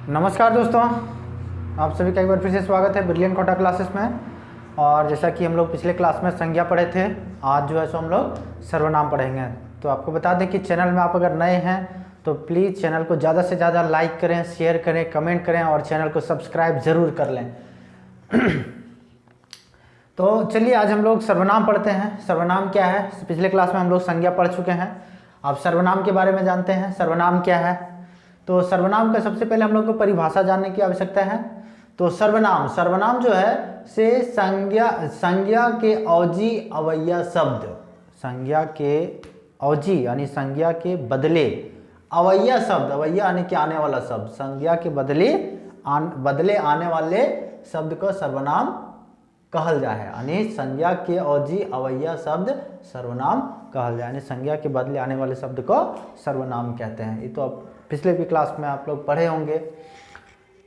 नमस्कार दोस्तों, आप सभी का एक बार फिर से स्वागत है ब्रिलियंट कोटा क्लासेस में। और जैसा कि हम लोग पिछले क्लास में संज्ञा पढ़े थे, आज जो है सो हम लोग सर्वनाम पढ़ेंगे। तो आपको बता दें कि चैनल में आप अगर नए हैं तो प्लीज़ चैनल को ज़्यादा से ज़्यादा लाइक करें, शेयर करें, कमेंट करें और चैनल को सब्सक्राइब ज़रूर कर लें। तो चलिए आज हम लोग सर्वनाम पढ़ते हैं। सर्वनाम क्या है? पिछले क्लास में हम लोग संज्ञा पढ़ चुके हैं। अब सर्वनाम के बारे में जानते हैं, सर्वनाम क्या है। तो सर्वनाम का सबसे पहले हम लोग को परिभाषा जानने की आवश्यकता है। तो सर्वनाम जो है से संज्ञा के अवजी अवय्या शब्द, संज्ञा के अवजी यानी संज्ञा के बदले अवय्या शब्द, अवय्या यानी कि आने वाला शब्द, संज्ञा के बदले आने वाले शब्द को सर्वनाम कहल जाए है। यानी संज्ञा के अवजी अवय्या शब्द सर्वनाम कहल जाए, यानी संज्ञा के बदले आने वाले शब्द को सर्वनाम कहते हैं। ये तो अब पिछले भी क्लास में आप लोग पढ़े होंगे।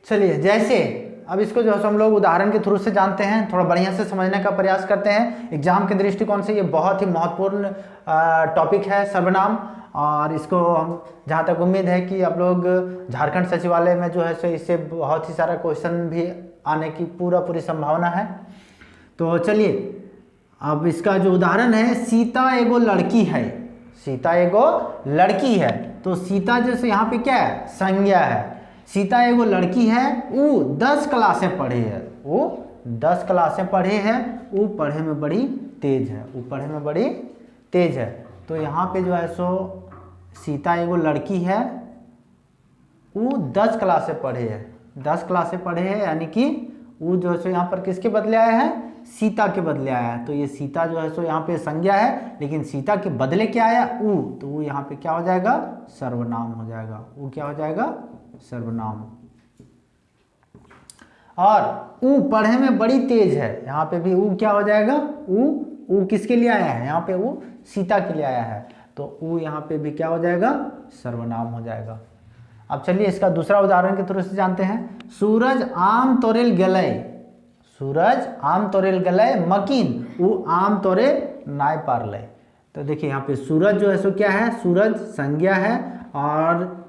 चलिए जैसे अब इसको जो है हम लोग उदाहरण के थ्रू से जानते हैं, थोड़ा बढ़िया से समझने का प्रयास करते हैं। एग्जाम के दृष्टिकोण से ये बहुत ही महत्वपूर्ण टॉपिक है सर्वनाम, और इसको हम जहाँ तक उम्मीद है कि आप लोग झारखंड सचिवालय में जो है सो इससे बहुत ही सारा क्वेश्चन भी आने की पूरी संभावना है। तो चलिए अब इसका जो उदाहरण है, सीता एगो लड़की है। सीता एगो लड़की है, तो सीता जैसे यहाँ पे क्या है? संज्ञा है। सीता एगो लड़की है, वो 10 क्लासें पढ़े है, वो 10 क्लासें पढ़े है, वो पढ़े में बड़ी तेज है, वो पढ़े में बड़ी तेज है। तो यहाँ पे जो है सो सीता एगो लड़की है, वो 10 क्लासें पढ़े है, 10 क्लासें पढ़े है, यानी कि वो जो है सो यहाँ पर किसके बदले आया है? सीता के बदले आया है। तो ये सीता जो है सो यहाँ पे संज्ञा है, लेकिन सीता के बदले क्या आया? ऊ, तो वो यहाँ पे क्या हो जाएगा? सर्वनाम हो जाएगा। वो क्या हो जाएगा? सर्वनाम। और ऊ पढ़े में बड़ी तेज है, यहाँ पे भी ऊ क्या हो जाएगा? ऊ किसके लिए आया है? यहाँ पे ऊ सीता के लिए आया है, तो ऊ यहाँ पे भी क्या हो जाएगा? सर्वनाम हो जाएगा। अब चलिए इसका दूसरा उदाहरण के थ्रू से जानते हैं। सूरज आम तोरेल गलय, सूरज आम तोरेल गलय मकीन, वो आम तोरे नाय पारलय। तो देखिए यहाँ पे सूरज जो है सो क्या है? सूरज संज्ञा है, और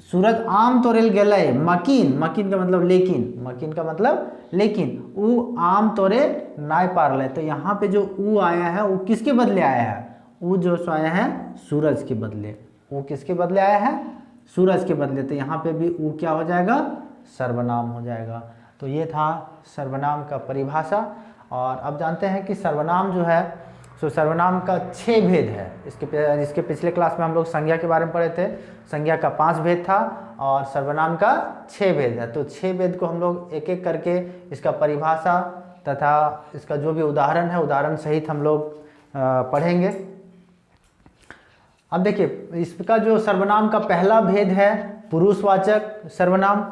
सूरज आम तोरेल गलय मकीन, मकीन का मतलब लेकिन, मकीन का मतलब लेकिन, वो आम तोरे नाय पारलय। तो यहाँ पे जो ऊ आया है वो किसके बदले आया है? वो जो सो आया है सूरज के बदले। वो किसके बदले आया है? सूरज के बदले। तो यहाँ पे भी ऊ क्या हो जाएगा? सर्वनाम हो जाएगा। तो ये था सर्वनाम का परिभाषा। और अब जानते हैं कि सर्वनाम जो है सो सर्वनाम का 6 भेद है। इसके पिछले क्लास में हम लोग संज्ञा के बारे में पढ़े थे। संज्ञा का 5 भेद था और सर्वनाम का 6 भेद है। तो 6 भेद को हम लोग एक एक करके इसका परिभाषा तथा इसका जो भी उदाहरण है, उदाहरण सहित हम लोग पढ़ेंगे। अब देखिए इसका जो सर्वनाम का पहला भेद है पुरुषवाचक सर्वनाम,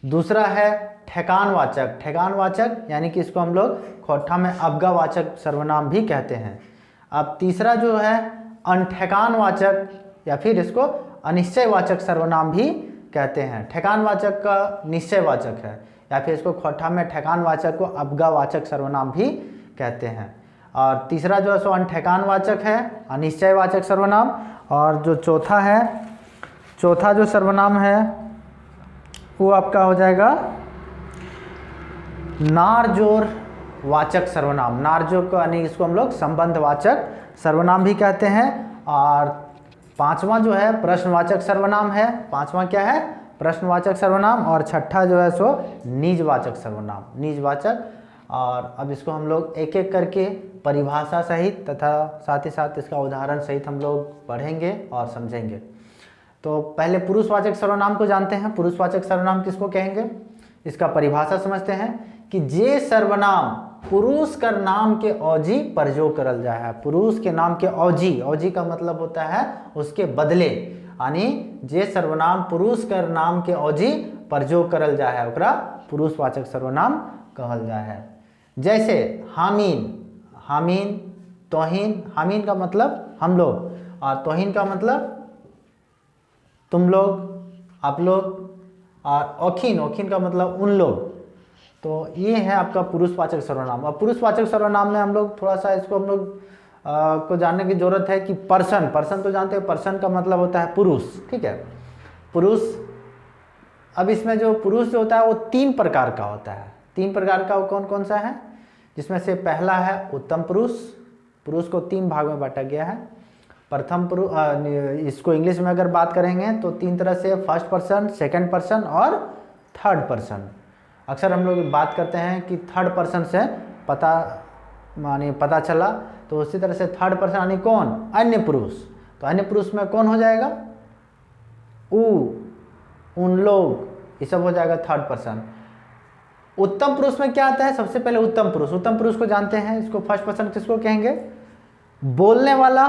दूसरा है ठेकानवाचक, ठेकानवाचक यानी कि इसको हम लोग खोट्ठा में अवगावाचक सर्वनाम भी कहते हैं। अब तीसरा जो है अनठेकानवाचक या फिर इसको अनिश्चयवाचक सर्वनाम भी कहते हैं। ठेकानवाचक का निश्चयवाचक है, या फिर इसको खोट्ठा में ठेकानवाचक को अवगावाचक सर्वनाम भी कहते हैं। और तीसरा जो है सो अनठेकानवाचक है, अनिश्चयवाचक सर्वनाम। और जो चौथा जो सर्वनाम है वो आपका हो जाएगा नारजोर वाचक सर्वनाम। नारजोर को यानी इसको हम लोग संबंधवाचक सर्वनाम भी कहते हैं। और पांचवा जो है प्रश्नवाचक सर्वनाम है। पांचवा क्या है? प्रश्नवाचक सर्वनाम। और छठा जो है सो निजवाचक सर्वनाम, निजवाचक। और अब इसको हम लोग एक एक करके परिभाषा सहित तथा साथ ही साथ इसका उदाहरण सहित हम लोग पढ़ेंगे और समझेंगे। तो पहले पुरुषवाचक सर्वनाम को जानते हैं। पुरुषवाचक सर्वनाम किसको कहेंगे? इसका परिभाषा समझते हैं कि जे सर्वनाम पुरुष कर नाम के औजी प्रयोग करल जाए है। पुरुष के नाम के औजी, औजी का मतलब होता है उसके बदले, यानी जे सर्वनाम पुरुष कर नाम के औजी प्रयोग करल जाए है ओकरा पुरुषवाचक सर्वनाम कहल जाए है। जैसे हामीन, हामीन, तोहीन, हामीन का मतलब हम लोग और तोहीन का मतलब तुम लोग, आप लोग। और औखीन, औखीन का मतलब उन लोग। तो ये है आपका पुरुषवाचक सर्वनाम। और पुरुषवाचक सर्वनाम में हम लोग थोड़ा सा इसको हम लोग को जानने की जरूरत है कि पर्सन, पर्सन तो जानते हैं, पर्सन का मतलब होता है पुरुष, ठीक है। पुरुष अब इसमें जो पुरुष जो होता है वो 3 प्रकार का होता है। 3 प्रकार का वो कौन कौन सा है, जिसमें से पहला है उत्तम पुरुष। पुरुष को 3 भाग में बांटा गया है। प्रथम पुरुष, इसको इंग्लिश में अगर बात करेंगे तो 3 तरह से, फर्स्ट पर्सन, सेकंड पर्सन और थर्ड पर्सन। अक्सर हम लोग बात करते हैं कि थर्ड पर्सन से पता चला, तो उसी तरह से थर्ड पर्सन यानी कौन, अन्य पुरुष। तो अन्य पुरुष में कौन हो जाएगा, उन लोग, ये सब हो जाएगा थर्ड पर्सन। उत्तम पुरुष में क्या आता है, सबसे पहले उत्तम पुरुष। उत्तम पुरुष को जानते हैं, इसको फर्स्ट पर्सन किसको कहेंगे, बोलने वाला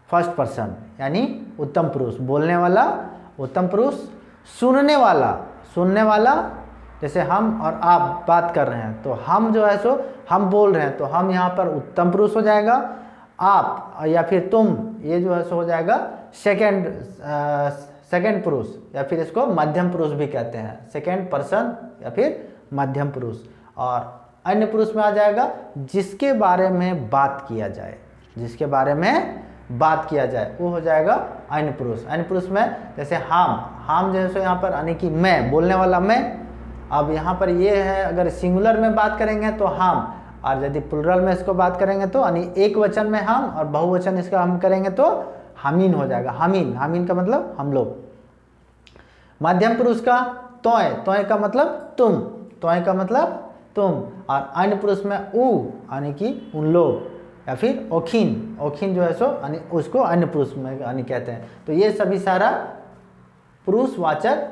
फर्स्ट पर्सन यानी उत्तम पुरुष, बोलने वाला उत्तम पुरुष। सुनने वाला जैसे हम और आप बात कर रहे हैं, तो हम जो है सो हम बोल रहे हैं, तो हम यहाँ पर उत्तम पुरुष हो जाएगा। आप या फिर तुम, ये जो है सो हो जाएगा सेकंड पुरुष, या फिर इसको मध्यम पुरुष भी कहते हैं, सेकंड पर्सन या फिर मध्यम पुरुष। और अन्य पुरुष में आ जाएगा जिसके बारे में बात किया जाए, जिसके बारे में बात किया जाए वो हो जाएगा अन्य पुरुष। अन्य पुरुष में जैसे हम जैसे यहाँ पर यानी कि मैं, बोलने वाला मैं। अब यहाँ पर ये है, अगर सिंगुलर में बात करेंगे तो हम, और यदि प्लुरल में इसको बात करेंगे तो यानी एक वचन में हम, और बहुवचन इसका हम करेंगे तो हमीन हो जाएगा। हमीन का मतलब हम लोग। मध्यम पुरुष का तोय का मतलब तुम। और अन्य पुरुष में उ यानी कि उन लोग, या फिर ओखिन जो है सो यानी उसको अन्य पुरुष में यानी कहते हैं। तो ये सभी सारा पुरुषवाचक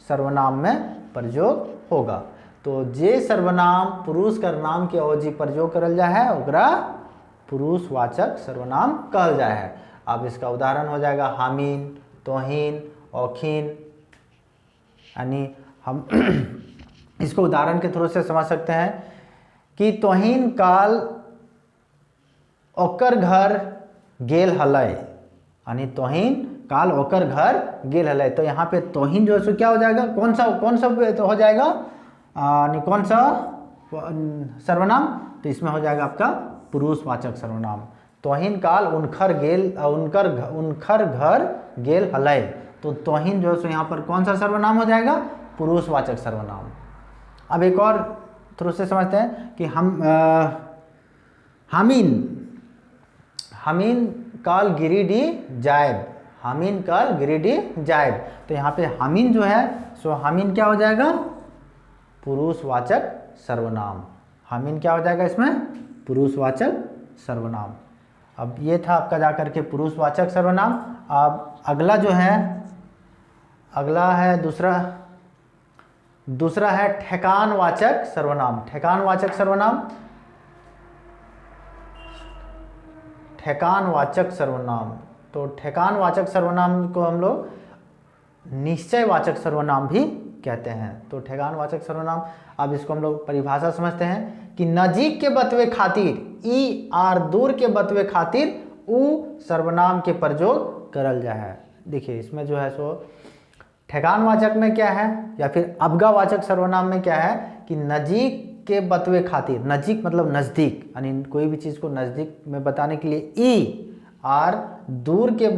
सर्वनाम में प्रयोग होगा। तो जे सर्वनाम पुरुष कर नाम के अवधि प्रयोग करल जाए है ओकरा पुरुषवाचक सर्वनाम कहल जाए है। अब इसका उदाहरण हो जाएगा हामीन, तोहीन, औखीन, यानी हम इसको उदाहरण के थ्रू से समझ सकते हैं कि तोहीन काल ओकर घर गेल हलय, यानी तोहीन काल ओकर घर गेल हलय। तो यहाँ पे तोहीन जो है सो क्या हो जाएगा, कौन सा तो हो जाएगा, कौन सा सर्वनाम, तो इसमें हो जाएगा आपका पुरुषवाचक सर्वनाम। तोहीन काल उनकर घर गेल हलय। तो तोहीन जो है सो यहाँ पर कौन सा सर्वनाम हो जाएगा, पुरुषवाचक सर्वनाम। अब एक और थ्रू से समझते हैं कि हामीन काल गिरिडीह जायब। तो यहाँ पे हामीन जो है सो हामीन क्या हो जाएगा, पुरुषवाचक सर्वनाम। हामीन क्या हो जाएगा इसमें, पुरुषवाचक सर्वनाम। अब ये था आपका जाकर के पुरुषवाचक सर्वनाम। अब अगला है दूसरा है ठेकानवाचक सर्वनाम। ठेकानवाचक सर्वनाम। तो ठेकानवाचक सर्वनाम को हम लोग निश्चयवाचक सर्वनाम भी कहते हैं। तो ठेकानवाचक सर्वनाम, अब इसको हम लोग परिभाषा समझते हैं कि नजीक के बतवे खातिर ई आर दूर के बतवे खातिर उ सर्वनाम के प्रयोग करल जाए है। देखिए इसमें जो है सो ठेकानवाचक में क्या है, या फिर अवगावाचक सर्वनाम में क्या है कि नजीक के बतवे खातिर, नजीक मतलब नज़दीक, यानी कोई भी चीज़ को नज़दीक में बताने के लिए ई, और दूर के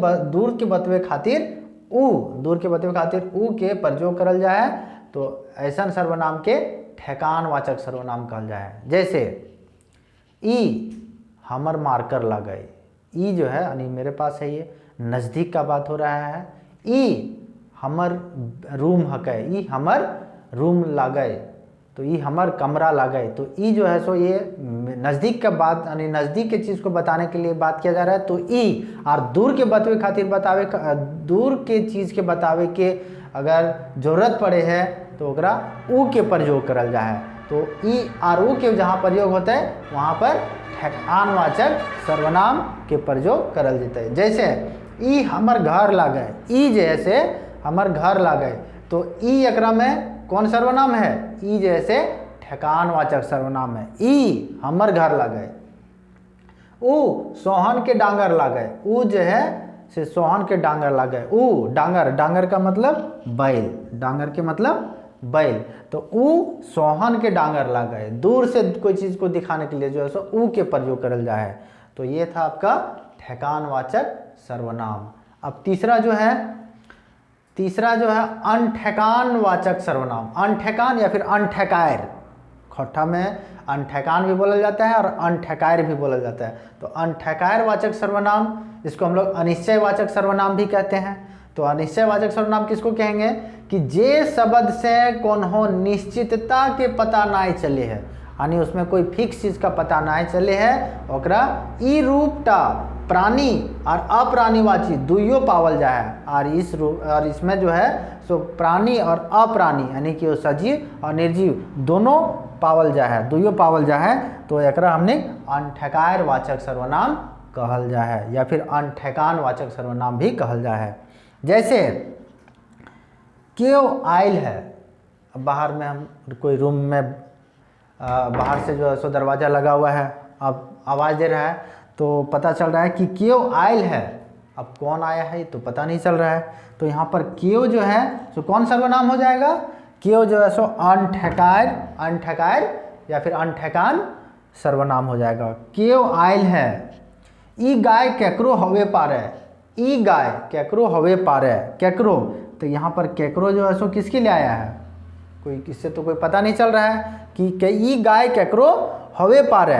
बतवे खातिर उ के प्रयोग करल जाए। तो ऐसा सर्वनाम के ठेकानवाचक सर्वनाम कहल जाए। जैसे ई हमर मार्कर लागय, ई जो है यानी मेरे पास है, ये नज़दीक का बात हो रहा है। ई हमर रूम हकै, ई हमर रूम लागय, तो ई हमर कमरा लागय। तो ई जो है सो ये नज़दीक का बात, यानी नज़दीक के चीज़ को बताने के लिए बात किया जा रहा है। तो ई और दूर के बतवे खातिर दूर के चीज़ के बतावे के अगर जरूरत पड़े है तो ओकरा उ के प्रयोग करल जाए है। तो ई और उ के जहाँ प्रयोग होता है वहाँ पर ठेकानवाचक सर्वनाम के प्रयोग करल जैते। जैसे ई हमर घर लागय, ई जैसे हमर घर लागय, तो ई एकरा में कौन सर्वनाम है, ई जैसे ठेकानवाचक सर्वनाम है। ई हमर घर लागय। उ सोहन के डांगर लागय, उ जो है से सोहन के डांगर लागय। उ डांगर का मतलब बैल, डांगर के मतलब बैल। तो उ सोहन के डांगर लागय, दूर से कोई चीज़ को दिखाने के लिए जो है सो उ के प्रयोग करल जाए है। तो ये था आपका ठेकानवाचक सर्वनाम। अब तीसरा जो है तीसरा जो है अनठेकान वाचक सर्वनाम, अनठेकान या फिर अनठेकायर, खोट्ठा में अनठेकान भी बोला जाता है और अनठेकायर भी बोला जाता है। तो अनठेकायर वाचक सर्वनाम, जिसको हम लोग अनिश्चय वाचक सर्वनाम भी कहते हैं। तो अनिश्चय वाचक सर्वनाम किसको कहेंगे कि जे शब्द से कोनो निश्चितता के पता नहीं चले है, यानी उसमें कोई फिक्स चीज का पता नहीं चले है, ओकरा ई रूपटा प्राणी और अप्राणीवाची दुइयो पावल जाए है। और इस रूप और इसमें जो है सो प्राणी और अप्राणी यानी कि वो सजीव और निर्जीव दोनों पावल जाए है, दुइयो पावल जाए है। तो एकरा हमने अनठेकायर वाचक सर्वनाम कहल जाए है या फिर अनठेकान वाचक सर्वनाम भी कहल जाए है। जैसे क्यों आयल है, अब बाहर में हम कोई रूम में बाहर से जो है सो दरवाज़ा लगा हुआ है, अब आवाज़ दे रहा है तो पता चल रहा है कि क्यों आयल है। अब कौन आया है तो पता नहीं चल रहा है, तो यहाँ पर क्यों जो है सो कौन सर्वनाम हो जाएगा, क्यों जो है सो अनठेकायर, अनठेकायर या फिर अनठेकान सर्वनाम हो जाएगा। क्यों आयल है, ई गाय केकरो हवे पारे, ई गाय केकरो हवे पारे, केकरो, तो यहाँ पर केकरो जो है सो किसके लिए आया है, कोई किससे तो कोई पता नहीं चल रहा है कि ई गाय केकरो हवे पारे,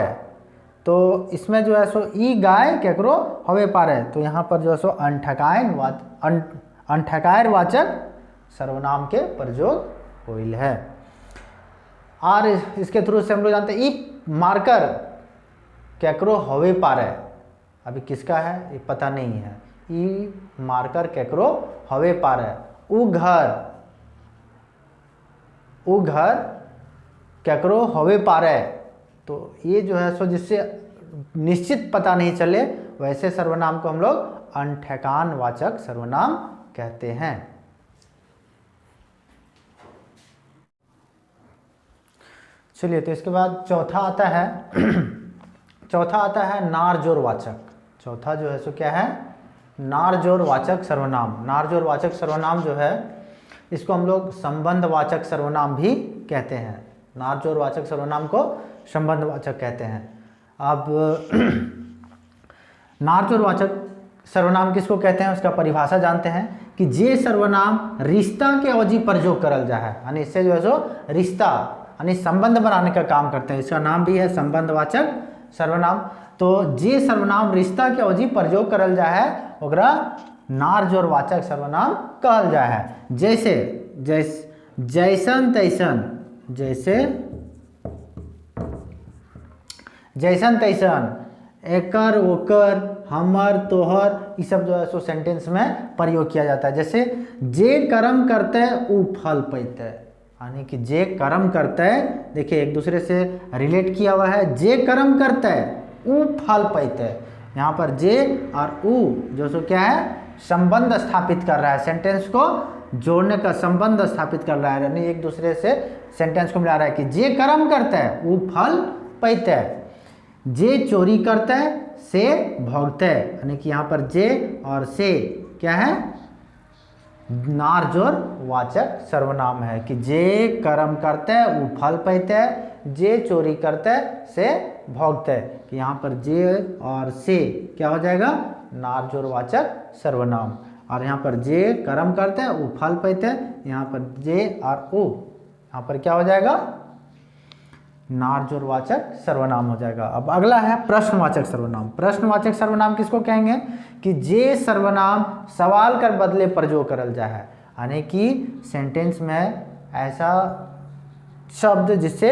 तो इसमें जो है सो ई गाय केकरो हवे पारे, तो यहाँ पर जो है सो अनठेकायर वाचक सर्वनाम के प्रयोग होइल है। और इसके थ्रू से हम लोग जानते हैं ई मार्कर केकरो हवे पारे, अभी किसका है ये पता नहीं है, ई मार्कर केकरो हवे पारे, उ घर केकरो हवे पारे, तो ये जो है सो जिससे निश्चित पता नहीं चले वैसे सर्वनाम को हम लोग अनठेकान वाचक सर्वनाम कहते हैं। चलिए, तो इसके बाद चौथा आता है चौथा आता है नारजोर वाचक। चौथा जो है सो क्या है, नारजोर वाचक सर्वनाम। नारजोर वाचक सर्वनाम जो है इसको हम लोग संबंध वाचक सर्वनाम भी कहते हैं। नारजोर वाचक सर्वनाम को संबंध वाचक कहते हैं। अब नारजोर वाचक सर्वनाम किसको कहते हैं उसका परिभाषा जानते हैं कि जे सर्वनाम रिश्ता के अवधि प्रयोग करल जा है, यानी इससे जो है सो रिश्ता यानी संबंध बनाने का काम करते हैं, इसका नाम भी है संबंधवाचक सर्वनाम। तो जे सर्वनाम रिश्ता के अवधि प्रयोग करल जा है ओकरा नारजोर वाचक सर्वनाम कहल जा है। जैसे जैसन तैसन, जैसे जैसन तैसन, एकर ओकर, हमर तोहर, ये सब जो है सो सेंटेंस में प्रयोग किया जाता है। जैसे जे कर्म करते उ फल पैते, यानी कि जे कर्म करते, देखिए एक दूसरे से रिलेट किया हुआ है, जे कर्म करते उ फल पैते। यहाँ पर जे और उ जो सो क्या है संबंध स्थापित कर रहा है, सेंटेंस को जोड़ने का संबंध स्थापित कर रहा है, यानी एक दूसरे से सेंटेंस को मिला रहा है कि जे कर्म करते हैं वो फल पैते, जे चोरी करते से भोगते, यानी कि यहाँ पर जे और से क्या है नारजोर वाचक सर्वनाम है कि जे कर्म करते वो फल पैते, जे चोरी करते से भोगते, कि यहाँ पर जे और से क्या हो जाएगा नारजोर वाचक सर्वनाम। और यहाँ पर जे कर्म करते हैं वो फल पैते, यहाँ पर जे और उ यहाँ पर क्या हो जाएगा नारजोर वाचक सर्वनाम हो जाएगा। अब अगला है प्रश्नवाचक सर्वनाम। प्रश्नवाचक सर्वनाम किसको कहेंगे कि जे सर्वनाम सवाल कर बदले प्रयोग करल जा है, यानी कि सेंटेंस में ऐसा शब्द जिससे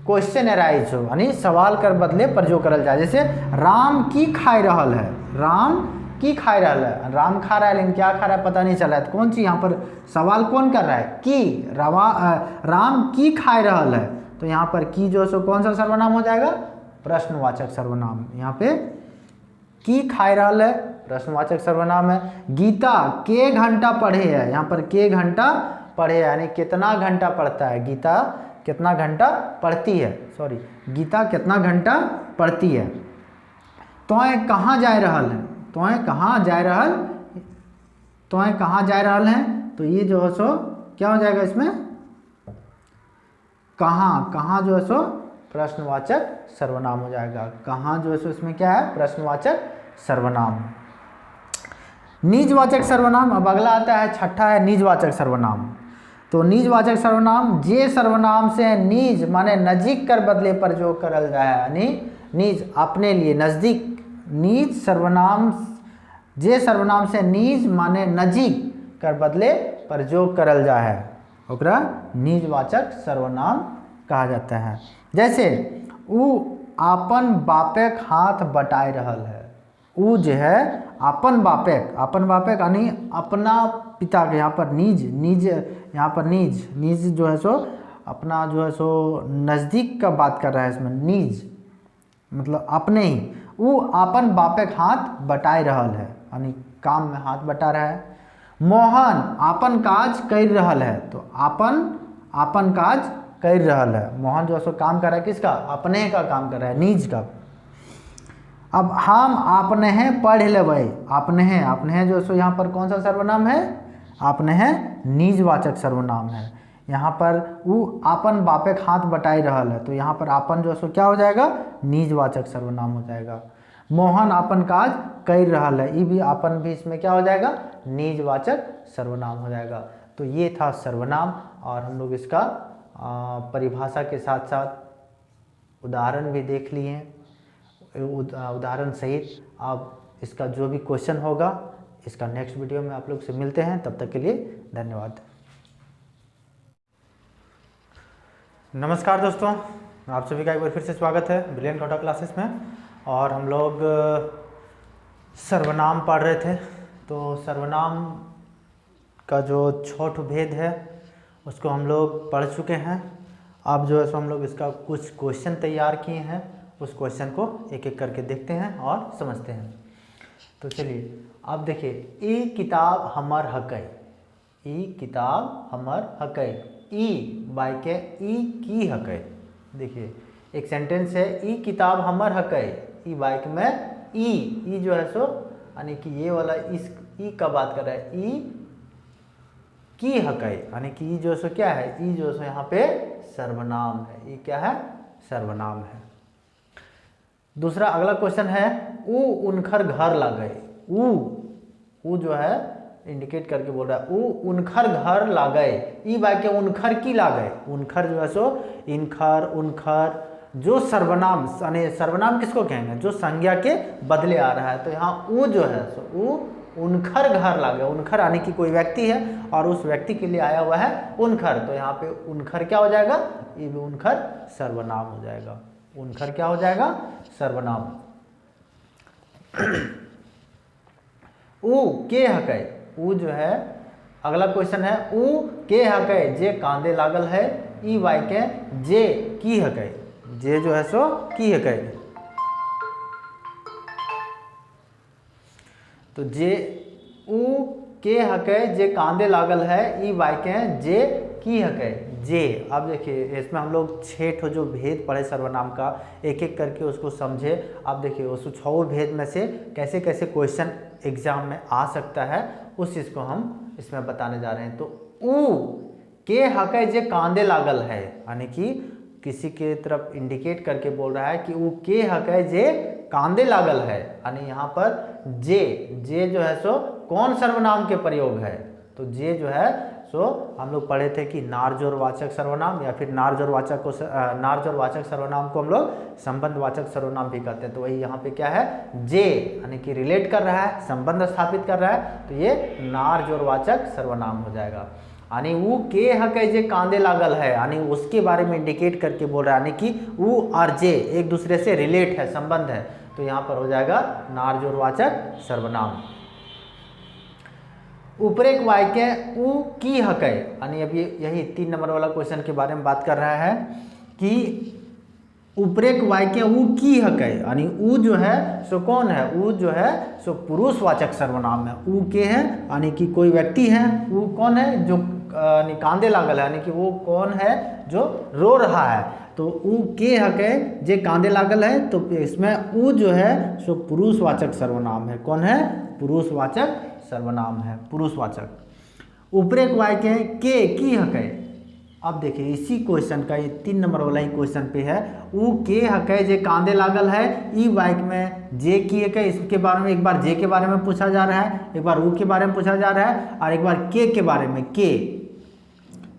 क्वेश्चन अराइज हो, यानी सवाल कर बदले प्रयोग करल जाए। जैसे राम की खाई रहल है, राम की खाई रहल है, राम खा रहा है लेकिन क्या खा रहा है पता नहीं चला है, तो कौन सी यहाँ पर सवाल कौन कर रहा है की, राम की खाई रहल है, तो यहाँ पर की जो सो कौन सा सर्वनाम हो जाएगा प्रश्नवाचक सर्वनाम। यहाँ पे की खाई रहल है प्रश्नवाचक सर्वनाम है। गीता के घंटा पढ़े है, यहाँ पर के घंटा पढ़े यानी कितना घंटा पढ़ता है, गीता कितना घंटा पढ़ती है, सॉरी गीता कितना घंटा पढ़ती है। तोय कहाँ जा रहल है, तोय कहाँ जा रहल, तोय कहाँ जा रहल है, तो ये जो है सो क्या हो जाएगा इसमें कहाँ, कहाँ जो है सो प्रश्नवाचक सर्वनाम हो जाएगा। कहाँ जो है सो इसमें क्या है प्रश्नवाचक सर्वनाम। निजवाचक सर्वनाम। अब अगला आता है छठा है निजवाचक सर्वनाम। तो निजवाचक सर्वनाम जे सर्वनाम से निज माने नजीक कर बदले पर जो करल जाए, यानी निज अपने लिए नज़दीक, निज सर्वनाम जे सर्वनाम से निज माने नजीक कर बदले पर जो करल जाए ओकरा निजवाचक सर्वनाम कहा जाता है। जैसे उ आपन बापेक हाथ बटाई रहल है। उ जो है अपन बापेक यानी अपना पिता के, यहाँ पर निज यहाँ पर निज जो है सो अपना जो है सो नज़दीक का बात कर रहा है इसमें, निज मतलब अपने ही। उ आपन बापेक हाथ बटाई रहल है यानी काम में हाथ बटा रहा है। मोहन आपन काज कर रहल है, तो आपन काज कर रहल है, मोहन जो है सो काम कर रहा है किसका, अपने का काम कर रहा है, निज का। अब हम आपने हैं पढ़ लेबै, आपने हैं जो सो यहाँ पर कौन सा सर्वनाम है, आपने हैं निजवाचक सर्वनाम है। यहाँ पर वो आपन बापेक हाथ बटाई रहल है, तो यहाँ पर आपन जो सो क्या हो जाएगा, निजवाचक सर्वनाम हो जाएगा। मोहन आपन काज कर रहल है, ये भी आपन भी इसमें क्या हो जाएगा, निजवाचक सर्वनाम हो जाएगा। तो ये था सर्वनाम, और हम लोग इसका परिभाषा के साथ साथ उदाहरण भी देख लिए। उदाहरण सहित अब इसका जो भी क्वेश्चन होगा इसका नेक्स्ट वीडियो में आप लोग से मिलते हैं। तब तक के लिए धन्यवाद। नमस्कार दोस्तों, आप सभी का एक बार फिर से स्वागत है ब्रिलियंट टोटा क्लासेस में। और हम लोग सर्वनाम पढ़ रहे थे, तो सर्वनाम का जो छोट भेद है उसको हम लोग पढ़ चुके हैं। अब जो है सो हम लोग इसका कुछ क्वेश्चन तैयार किए हैं, उस क्वेश्चन को एक एक करके देखते हैं और समझते हैं। तो चलिए अब देखिए, ई किताब हमर हकै, ई किताब हमर हकै, ई बाय के ई की हकै। देखिए एक सेंटेंस है, ई किताब हमर हकै, ई बाइक में ई जो है सो यानी कि ये वाला इस ई का बात कर रहा है, ई की हकै यानी कि ई जो सो क्या है, ई जो सो यहाँ पे सर्वनाम है, ई क्या है, सर्वनाम है। दूसरा अगला क्वेश्चन है, उ उनखर घर लागै, उ जो है इंडिकेट करके बोल रहा है, उ उनखर घर लागै, ई बाय के उनखर की लागै, उनखर जो है सो इनखर उनखर जो सर्वनाम, यानी सर्वनाम किसको कहेंगे, जो संज्ञा के बदले आ रहा है। तो यहाँ उ जो है सो उ उनखर घर लागे, उनखर यानी कि कोई व्यक्ति है और उस व्यक्ति के लिए आया हुआ है उनखर, तो यहाँ पे उनखर क्या हो जाएगा, ये भी उनखर सर्वनाम हो जाएगा। उनखर क्या हो जाएगा, सर्वनाम। उ के हकै, उ जो है अगला क्वेश्चन है, उ के हकै जे कांदे लागल है, ई बाय के जे की हकै, जे जो है सो की हकै। तो जे उ के हकै जे कांदे लागल है, ई बाय के जे की हकै, जे। अब देखिए इसमें हम लोग 6 ठो जो भेद पढ़े सर्वनाम का, एक एक करके उसको समझे। अब देखिए उस 6 भेद में से कैसे कैसे क्वेश्चन एग्जाम में आ सकता है, उस चीज़ को हम इसमें बताने जा रहे हैं। तो उ के हकै जे कांदे लागल है, यानी कि किसी के तरफ इंडिकेट करके बोल रहा है कि वो के हकै जे कांदे लागल है, यानी यहाँ पर जे जो है सो कौन सर्वनाम के प्रयोग है। तो जे जो है सो हम लोग पढ़े थे कि नारजोरवाचक सर्वनाम, या फिर नारजोरवाचक सर्वनाम को हम लोग संबंधवाचक सर्वनाम भी कहते हैं। तो वही यहाँ पे क्या है, जे यानी कि रिलेट कर रहा है, संबंध स्थापित कर रहा है, तो ये नारजोरवाचक सर्वनाम हो जाएगा। यानी वो के हकै जे कांदे लागल है, यानी उसके बारे में इंडिकेट करके बोल रहा है, यानी कि वो और जे एक दूसरे से रिलेट है, संबंध है, तो यहाँ पर हो जाएगा नारजोरवाचक सर्वनाम। उपरेक वाक्य उ की हकै, यानी अभी यही 3 नंबर वाला क्वेश्चन के बारे में बात कर रहा है कि उपरेक वाक्य उ की हकै, यानी उ जो है सो कौन है, उ जो है सो पुरुषवाचक सर्वनाम है। उ के है यानी कि कोई व्यक्ति है, उ कौन है जो कांदे लागल है, यानी कि वो कौन है जो रो रहा है। तो उ के हकै जे कांदे लागल है, तो इसमें उ जो है सो पुरुषवाचक सर्वनाम है। कौन है, पुरुषवाचक सर्वनाम है, पुरुषवाचक। उपरेक वाक्य के की हकै, अब देखिए इसी क्वेश्चन का ये 3 नंबर वाला ही क्वेश्चन पे है। ऊ के हकै जे कांदे लागल है, ई बाइक में जे की है, इसके बारे में एक बार जे के बारे में पूछा जा रहा है, एक बार ऊ के बारे में पूछा जा रहा है, और एक बार के बारे में, के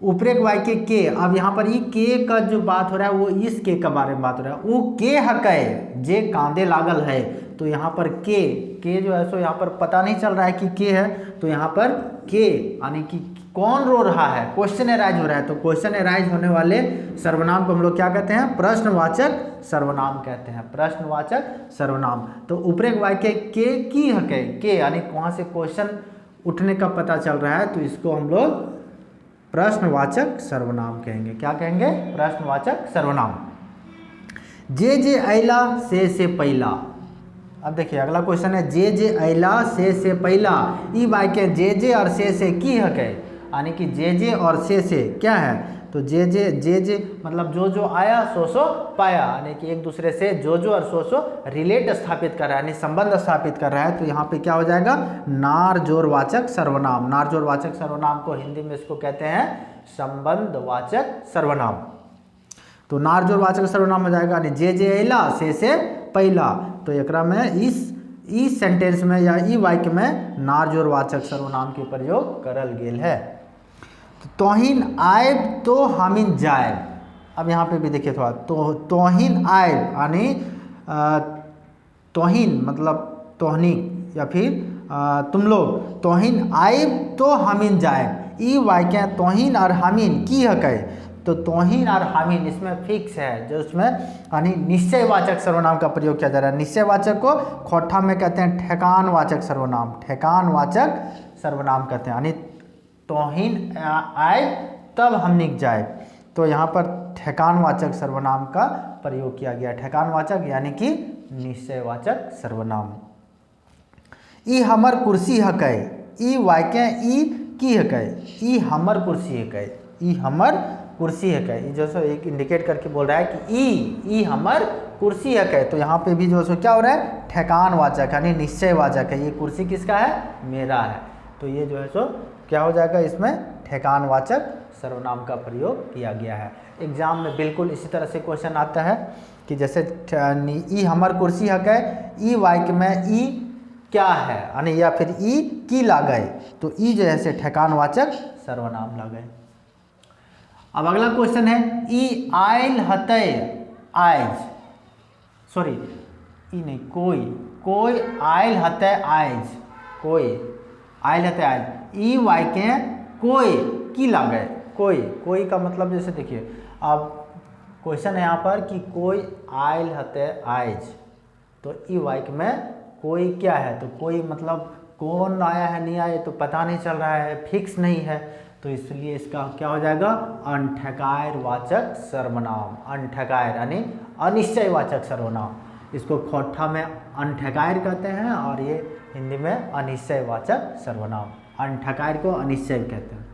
उपरेक वाक्य के। अब यहाँ पर ये के का जो बात हो रहा है वो इस के का बारे में बात हो रहा है। वो के हकै जे कांदे लागल है, तो यहाँ पर के जो है सो यहाँ पर पता नहीं चल रहा है कि के है, तो यहाँ पर के यानी कि कौन रो रहा है, क्वेश्चन एराइज हो रहा है। तो क्वेश्चन एराइज होने वाले सर्वनाम को हम लोग क्या कहते हैं, प्रश्नवाचक सर्वनाम कहते हैं, प्रश्नवाचक सर्वनाम। तो उपरेक वाक्य के की हकै, के यानी वहाँ से क्वेश्चन उठने का पता चल रहा है, तो इसको हम लोग प्रश्नवाचक सर्वनाम कहेंगे। क्या कहेंगे, प्रश्नवाचक सर्वनाम। जे अला से पहिला। अब देखिए अगला क्वेश्चन है जे अला से पहिला, ई वाक्य जे और से की हकै, यानी कि जे और से क्या है, तो जे मतलब जो आया सो पाया, यानी कि एक दूसरे से जो और सो रिलेट स्थापित कर रहा है, यानी संबंध स्थापित कर रहा है। तो यहाँ पे क्या हो जाएगा, नार जोरवाचक सर्वनाम। नार जोरवाचक सर्वनाम को हिंदी में इसको कहते हैं संबंधवाचक सर्वनाम। तो नार जोरवाचक सर्वनाम हो जाएगा, यानी जे अला से पहिला। तो एकरा में इस सेंटेंस में या ई वाक्य में नार जोरवाचक सर्वनाम के प्रयोग करल गेल है। तोहिन आयब तो हमिन जायब। अब यहाँ पे भी देखिए थोड़ा, तो तोहिन आयब यानी तोहिन मतलब तोहनी या फिर तुम लोग, तोहिन आयब तो हमिन जायब। ई वाक्य तोहिन और हमिन की हकै, तो तोहिन और हमिन इसमें फिक्स है, जो उसमें यानी निश्चयवाचक सर्वनाम का प्रयोग किया जा रहा है। निश्चयवाचक को खोट्ठा में कहते हैं ठेकानवाचक सर्वनाम, ठेकानवाचक सर्वनाम कहते हैं, यानी तोहिन आए तब हमनिक जाए। तो यहाँ पर ठेकानवाचक सर्वनाम का प्रयोग किया गया, ठेकानवाचक यानी कि निश्चयवाचक सर्वनाम। ई हमर कुर्सी हकै, ई वाक्य ई की हकै, ई हमर कुर्सी हकै, ई हमर कुर्सी हकै। जो सो एक इंडिकेट करके बोल रहा है कि ई हमर कुर्सी हकै, तो यहाँ पे भी जो सो क्या हो रहा है, ठेकानवाचक यानी निश्चयवाचक है, ये कुर्सी किसका है, मेरा है। तो ये जो है सो क्या हो जाएगा, इसमें ठेकानवाचक सर्वनाम का प्रयोग किया गया है। एग्जाम में बिल्कुल इसी तरह से क्वेश्चन आता है कि जैसे ई हमर कुर्सी हकै, ई वाक्य में ई क्या है, यानी या फिर ई की लागै, तो ई जो है से ठेकानवाचक सर्वनाम लागै। अब अगला क्वेश्चन है ई आयल हतै आइज, सॉरी ई नहीं, कोई आयल हतै आइज, कोई आयल हतै आइज, ई वाक्य कोई की लागै, कोई का मतलब जैसे देखिए अब क्वेश्चन है यहाँ पर कि कोई आयल हतै आइज, तो ई वाक्य में कोई क्या है, तो कोई मतलब कौन आया है नहीं आया तो पता नहीं चल रहा है, फिक्स नहीं है, तो इसलिए इसका क्या हो जाएगा, अनठकायरवाचक सर्वनाम। अनठकायर यानी अनिश्चयवाचक सर्वनाम, इसको खोट्ठा में अनठकायर कहते हैं और ये हिंदी में अनिश्चयवाचक सर्वनाम। अनठकायर को अनिश्चय कहते हैं।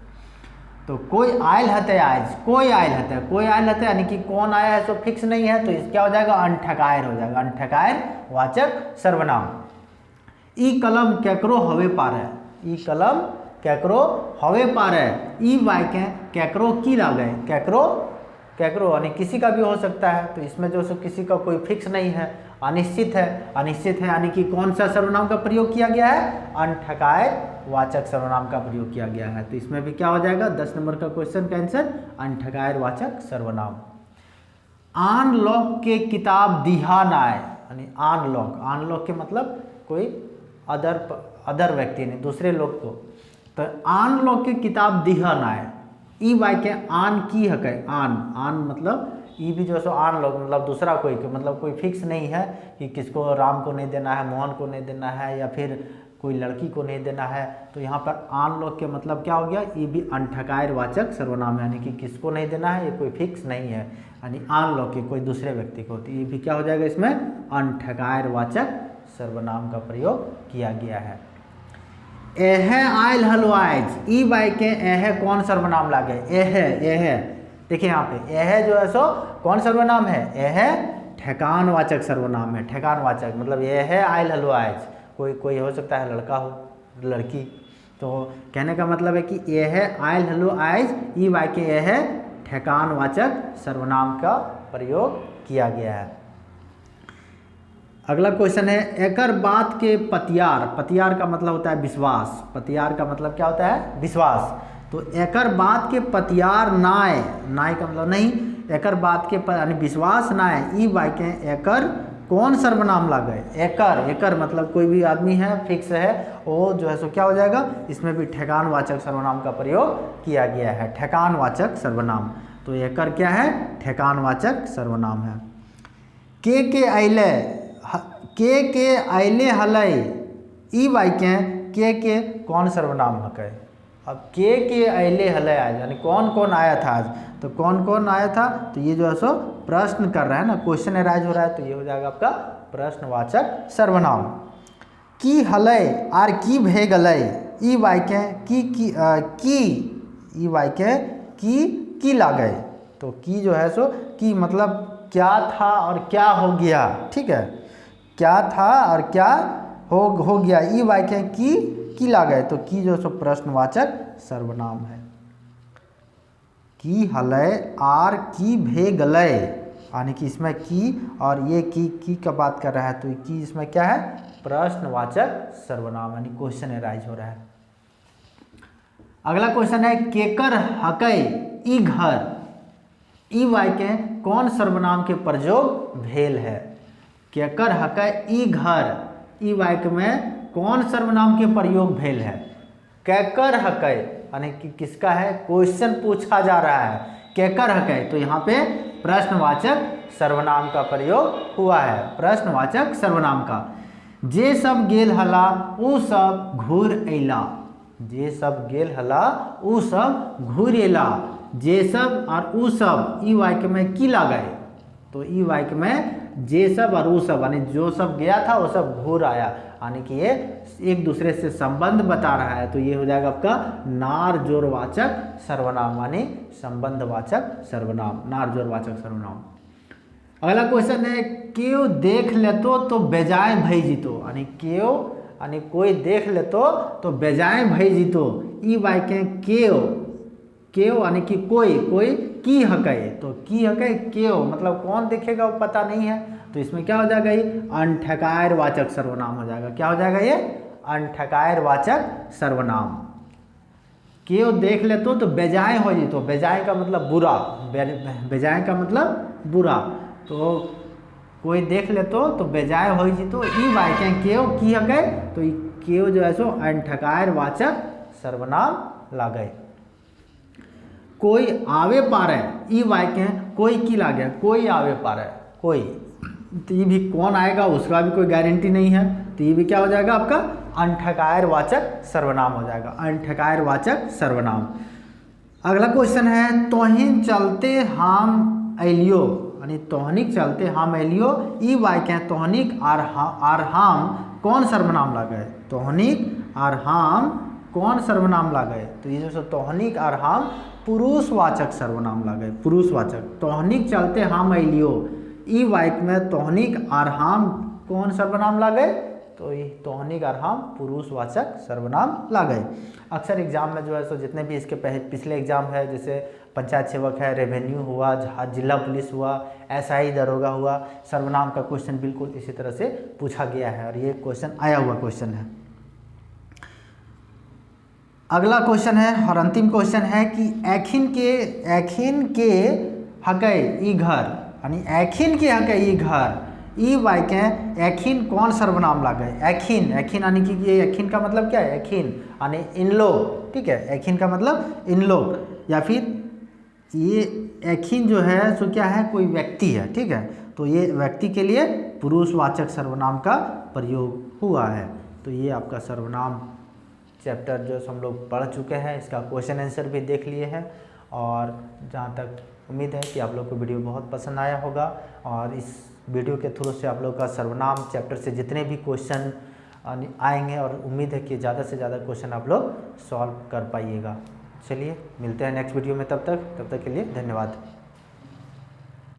तो कोई आयल हतै आज, कोई आयल हतै यानी कि कौन आया है सो फिक्स नहीं है, तो इस क्या हो जाएगा, अनठकायर हो जाएगा, अनठकायर वाचक सर्वनाम। ई कलम केकरो हवे पारे, ई कलम केकरो हवे पारे, ई वाक्य केकरो की लागै, केकरो यानी किसी का भी हो सकता है, तो इसमें जो सो किसी का कोई फिक्स नहीं है, अनिश्चित है यानी कि कौन सा सर्वनाम का प्रयोग किया गया है, अनठकायर वाचक सर्वनाम का प्रयोग किया गया है। तो इसमें भी क्या हो जाएगा, 10 नंबर का क्वेश्चन का आंसर अनठकायर वाचक सर्वनाम। आन लोग के किताब दिहा नाय, यानी आन लोग के मतलब कोई अदर व्यक्ति नहीं, दूसरे लोग को, तो आन लोग के किताब दिहा नाय, ई वाक्य आन की हकै, आन मतलब ई भी जो सो आन लोग मतलब दूसरा कोई मतलब कोई फिक्स नहीं है कि किसको राम को नहीं देना है, मोहन को नहीं देना है या फिर कोई लड़की को नहीं देना है। तो यहाँ पर आन लोग के मतलब क्या हो गया, ये भी अनठकायर वाचक सर्वनाम है, यानी कि किसको नहीं देना है, ये कोई फिक्स नहीं है, यानी आन लोग के कोई दूसरे व्यक्ति को, तो ये भी क्या हो जाएगा, इसमें अनठकायर वाचक सर्वनाम का प्रयोग किया गया है। एहे आयल हलवाइज, ई वाक्य एहे कौन सर्वनाम लागे, एहे देखिए यहाँ पे एहे जो है सो कौन सर्वनाम है, एहे ठेकानवाचक सर्वनाम है, ठेकानवाचक मतलब एहे आयल हलवाइज, कोई हो सकता है, लड़का हो लड़की, तो कहने का मतलब है कि एहे आयल हलवाइज, ई वाक्य एहे ठेकानवाचक सर्वनाम का प्रयोग किया गया है। अगला क्वेश्चन है, एकर बात के पतियार, पतियार का मतलब होता है विश्वास, पतियार का मतलब क्या होता है विश्वास। तो एकर बात के पतियार नाय, नाय का मतलब नहीं, एकर बात के यानी विश्वास नाय ई वाक्य एकर कौन सर्वनाम लागे। एकर, एकर मतलब कोई भी आदमी है, फिक्स है, वो जो है सो क्या हो जाएगा, इसमें भी ठेकानवाचक सर्वनाम का प्रयोग किया गया है, ठेकानवाचक सर्वनाम। तो एकर क्या है, ठेकानवाचक सर्वनाम है। के अइले, के अइले हलय ई वाक्य के कौन सर्वनाम हकै। अब के अइले हलय आज यानी कौन कौन आया था आज, तो कौन कौन आया था, तो ये जो है सो प्रश्न कर रहा है ना, क्वेश्चन अराइज हो रहा है, तो ये हो जाएगा आपका प्रश्नवाचक सर्वनाम। की हलय आर की भे गलय ई वाक्य की ई वाक्य की लागे। तो की जो है सो की मतलब क्या था और क्या हो गया, ठीक है, क्या था और क्या हो गया, ई वाक्य की लागे। तो की जो सो प्रश्नवाचक सर्वनाम है। की हलय आर की भे गलय, यानी कि इसमें की और ये की का बात कर रहा है, तो की इसमें क्या है, प्रश्नवाचक सर्वनाम, यानी क्वेश्चन अराइज हो रहा है। अगला क्वेश्चन है, केकर हकै ई घर ई वाक्य कौन सर्वनाम के प्रयोग भेल है। केकर हकै ई घर ई वाक्य में कौन सर्वनाम के प्रयोग भेल है। केकर हकै यानी कि किसका है, क्वेश्चन पूछा जा रहा है, केकर हकै, तो यहाँ पे प्रश्नवाचक सर्वनाम का प्रयोग हुआ है, प्रश्नवाचक सर्वनाम का। जे सब गेल हला उ सब घूर अइला, जे सब गेल हला उ सब घूर अइला। जे सब और उ सब ई वाक्य में की लागे, तो ई वाक्य में जे सब और उ सब यानी जो सब गया था वो सब घूर आया, यानी कि ये एक दूसरे से संबंध बता रहा है, तो ये हो जाएगा आपका नार जोरवाचक सर्वनाम, यानी संबंधवाचक सर्वनाम, नार जोरवाचक सर्वनाम। अगला क्वेश्चन है, क्यों देख लेतो तो बेजाय भई जीतो, यानी क्यों यानी कोई देख लेतो तो बेजाय भई जीतो ई वाक्य क्यों यानी कि कोई की हकै, तो की हकै क्यों मतलब कौन देखेगा वो पता नहीं है, तो इसमें क्या हो जाएगा, ये अनठकायर वाचक सर्वनाम हो जाएगा। क्या हो जाएगा, ये अनठकायर वाचक सर्वनाम। क्यों देख ले तो बेजाय हो जी, तो बेजाय का मतलब बुरा, बेजाय का मतलब बुरा, तो कोई देख ले तो बेजाय हो जी, तो ई वाक्य क्यों की हकै, तो क्यों जो है सो अनठकायर वाचक सर्वनाम लागे। कोई आवे पारे ई वाक्य कोई की लागे, कोई आवे पारे, कोई, तो ये भी कौन आएगा उसका भी कोई गारंटी नहीं है, तो ये भी क्या हो जाएगा आपका अनठकायर वाचक सर्वनाम हो जाएगा, अनठकायर वाचक सर्वनाम। अगला क्वेश्चन है, तोहिन चलते हम अलियो यानी तोहनिक चलते हम अलियो ई वाक्य तोहनिक आर हम कौन सर्वनाम लागे, तोहनिक आर हम कौन सर्वनाम लागे, तो ये जो तोहनिक आर हम पुरुषवाचक सर्वनाम लागे, पुरुषवाचक। तोहनिक चलते हम अलियो ई वाक्य में तोहनिक आर हम कौन सर्वनाम लागे, तो ये तोहनिक आर हम पुरुषवाचक सर्वनाम लागे। अक्सर एग्जाम में जो है सो जितने भी इसके पिछले एग्जाम है, जैसे पंचायत सेवक है, रेवेन्यू हुआ, जिला पुलिस हुआ, SI दरोगा हुआ, सर्वनाम का क्वेश्चन बिल्कुल इसी तरह से पूछा गया है और ये क्वेश्चन आया हुआ क्वेश्चन है। अगला क्वेश्चन है और अंतिम क्वेश्चन है कि एखिन के हकै ई घर यानी एखिन के हकै ई घर ई वाक्य एखिन कौन सर्वनाम लागे। एखिन यानी कि ये एखिन का मतलब क्या है, एखिन यानी इन लोग, ठीक है, एखिन का मतलब इन लोग, या फिर ये एखिन जो है सो क्या है, कोई व्यक्ति है, ठीक है, तो ये व्यक्ति के लिए पुरुषवाचक सर्वनाम का प्रयोग हुआ है। तो ये आपका सर्वनाम चैप्टर जो हम लोग पढ़ चुके हैं, इसका क्वेश्चन आंसर भी देख लिए हैं, और जहाँ तक उम्मीद है कि आप लोग को वीडियो बहुत पसंद आया होगा, और इस वीडियो के थ्रू से आप लोग का सर्वनाम चैप्टर से जितने भी क्वेश्चन आएंगे, और उम्मीद है कि ज़्यादा से ज़्यादा क्वेश्चन आप लोग सॉल्व कर पाइएगा। चलिए मिलते हैं नेक्स्ट वीडियो में, तब तक के लिए धन्यवाद।